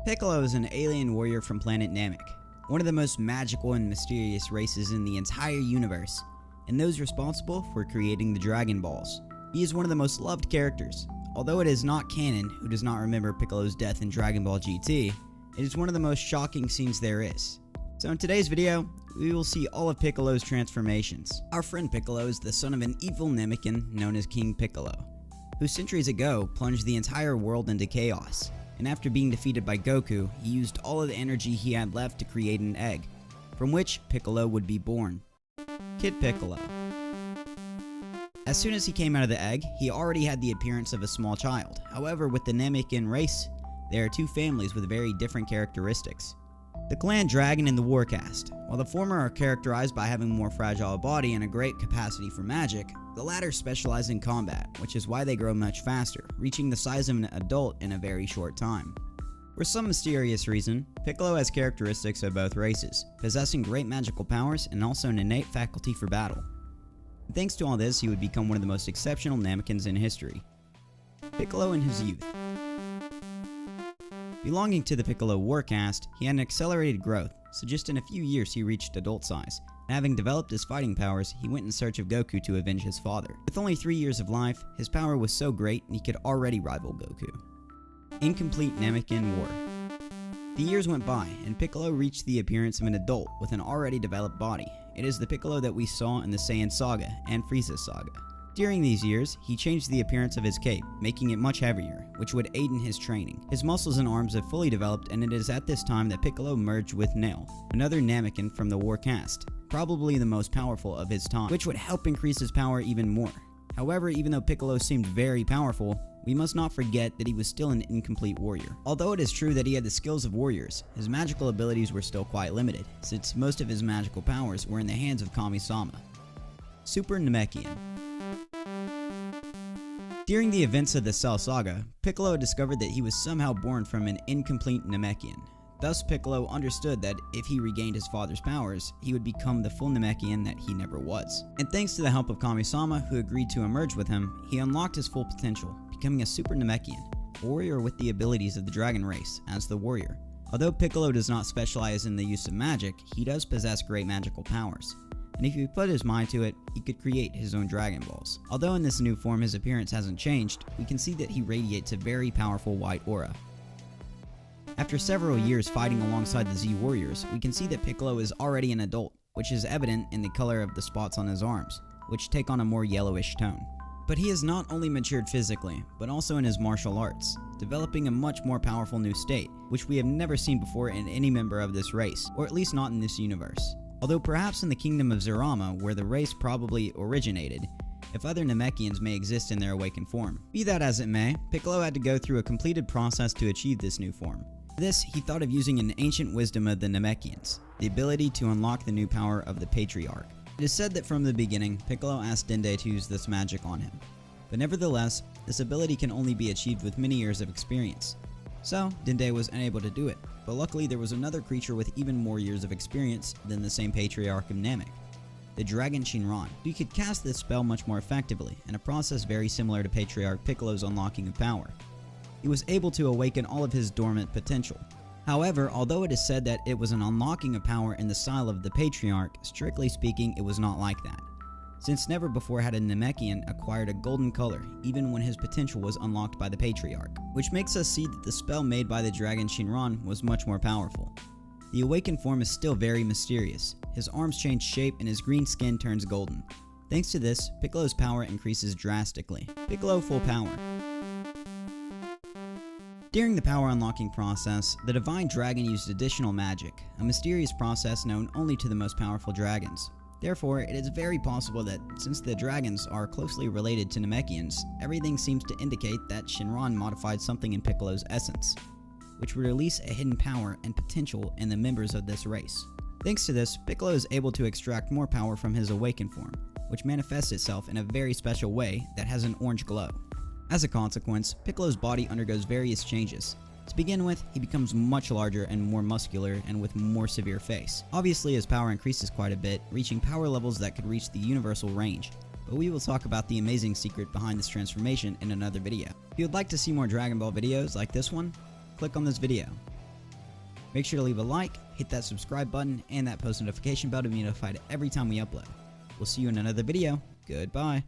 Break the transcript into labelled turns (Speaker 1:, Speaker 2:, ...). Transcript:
Speaker 1: Piccolo is an alien warrior from planet Namek, one of the most magical and mysterious races in the entire universe, and those responsible for creating the Dragon Balls. He is one of the most loved characters. Although it is not canon who does not remember Piccolo's death in Dragon Ball GT, it is one of the most shocking scenes there is. So in today's video, we will see all of Piccolo's transformations. Our friend Piccolo is the son of an evil Namekian known as King Piccolo, who centuries ago plunged the entire world into chaos. And after being defeated by Goku, he used all of the energy he had left to create an egg, from which Piccolo would be born. Kid Piccolo. As soon as he came out of the egg, he already had the appearance of a small child. However, with the Namekian race, there are two families with very different characteristics. The Clan Dragon and the Warcast. While the former are characterized by having a more fragile body and a great capacity for magic, the latter specialize in combat, which is why they grow much faster, reaching the size of an adult in a very short time. For some mysterious reason, Piccolo has characteristics of both races, possessing great magical powers and also an innate faculty for battle. Thanks to all this, he would become one of the most exceptional Namekins in history. Piccolo in his youth. Belonging to the Piccolo Warcast, he had an accelerated growth, so just in a few years he reached adult size, and having developed his fighting powers, he went in search of Goku to avenge his father. With only 3 years of life, his power was so great he could already rival Goku. Incomplete Namekian War. The years went by, and Piccolo reached the appearance of an adult with an already developed body. It is the Piccolo that we saw in the Saiyan Saga and Frieza Saga. During these years, he changed the appearance of his cape, making it much heavier, which would aid in his training. His muscles and arms have fully developed, and it is at this time that Piccolo merged with Nail, another Namekian from the Warcast, probably the most powerful of his time, which would help increase his power even more. However, even though Piccolo seemed very powerful, we must not forget that he was still an incomplete warrior. Although it is true that he had the skills of warriors, his magical abilities were still quite limited, since most of his magical powers were in the hands of Kami-sama. Super Namekian. During the events of the Cell Saga, Piccolo discovered that he was somehow born from an incomplete Namekian. Thus, Piccolo understood that if he regained his father's powers, he would become the full Namekian that he never was. And thanks to the help of Kami-sama, who agreed to emerge with him, he unlocked his full potential, becoming a Super Namekian, a warrior with the abilities of the dragon race, as the warrior. Although Piccolo does not specialize in the use of magic, he does possess great magical powers. And if he put his mind to it, he could create his own Dragon Balls. Although in this new form his appearance hasn't changed, we can see that he radiates a very powerful white aura. After several years fighting alongside the Z Warriors, we can see that Piccolo is already an adult, which is evident in the color of the spots on his arms, which take on a more yellowish tone. But he has not only matured physically, but also in his martial arts, developing a much more powerful new state, which we have never seen before in any member of this race, or at least not in this universe. Although perhaps in the kingdom of Zerama, where the race probably originated, if other Namekians may exist in their awakened form. Be that as it may, Piccolo had to go through a completed process to achieve this new form. For this, he thought of using an ancient wisdom of the Namekians, the ability to unlock the new power of the Patriarch. It is said that from the beginning, Piccolo asked Dende to use this magic on him. But nevertheless, this ability can only be achieved with many years of experience. So, Dende was unable to do it, but luckily there was another creature with even more years of experience than the same Patriarch of Namek, the Dragon Shinran. He could cast this spell much more effectively, in a process very similar to Patriarch Piccolo's unlocking of power. He was able to awaken all of his dormant potential. However, although it is said that it was an unlocking of power in the style of the Patriarch, strictly speaking it was not like that, since never before had a Namekian acquired a golden color, even when his potential was unlocked by the Patriarch, which makes us see that the spell made by the Dragon Shinran was much more powerful. The awakened form is still very mysterious. His arms change shape and his green skin turns golden. Thanks to this, Piccolo's power increases drastically. Piccolo Full Power. During the power unlocking process, the Divine Dragon used additional magic, a mysterious process known only to the most powerful dragons. Therefore, it is very possible that, since the dragons are closely related to Namekians, everything seems to indicate that Shinran modified something in Piccolo's essence, which would release a hidden power and potential in the members of this race. Thanks to this, Piccolo is able to extract more power from his awakened form, which manifests itself in a very special way that has an orange glow. As a consequence, Piccolo's body undergoes various changes. To begin with, he becomes much larger and more muscular and with more severe face. Obviously, his power increases quite a bit, reaching power levels that could reach the universal range, but we will talk about the amazing secret behind this transformation in another video. If you would like to see more Dragon Ball videos like this one, click on this video. Make sure to leave a like, hit that subscribe button, and that post notification bell to be notified every time we upload. We'll see you in another video. Goodbye.